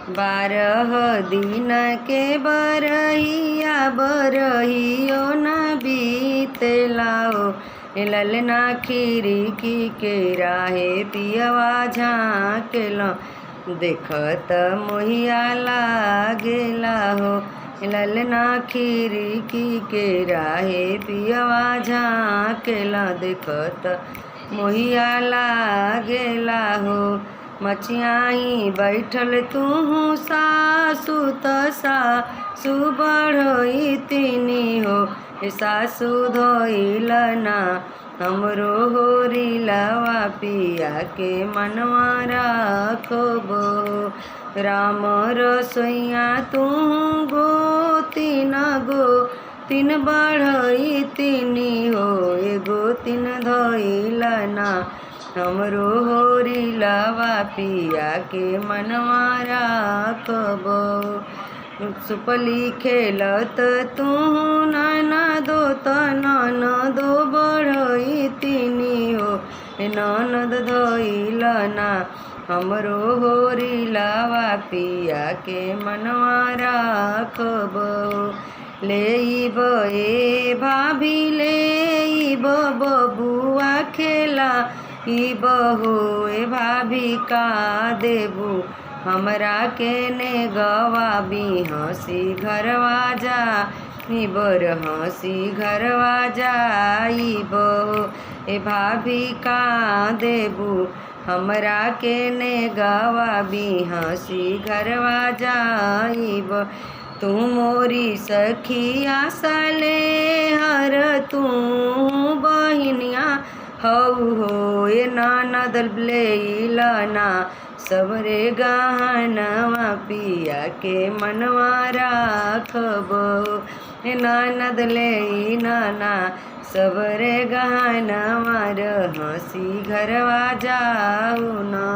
बारह दिन के बरहिया बरहियो न बीतलाओ ललना खिड़की के राहे पियवा झाँकेलो देखत मोहिया लागेला हो ललना खिड़की के राहे पियवा झाँकेला देखत मोहिया लागेला हो मचियाई बैठल तूहू सासु त सासु बढ़ोई तीनी हो सासु धोइल ना हमरो होरिलवा पिया के मनवा राखबो राम रसोइया तू तीन बढ़ई तीनी हो एगो तीन धोइल ना हमरो होरिलवा पिया के मनवा राखबो सुपली खेलत तू ननदो त ननदो बढ़ई तीनी हो ननद धोइल ना हमरो होरिलवा पिया के मनवा राखबो लेइब ए भाभी लेइब बबुआ खेला हो ए भाभी का देबू हमरा के ने गवाबी हंसी घरवा जा बर हंसी घरवा जाइब ए भाभी का देबू हमरा के ने गवाबी हंसी घरवा जाइब तू मोरी सखिया सले हर तू बहिनिया हऊ हो ए ननद लेइल ना सबरे गहनवा पिया के मनवा राखबो ए ननद लेइल ना सबरे गहनवा हंसी घरवा जाऊ ना।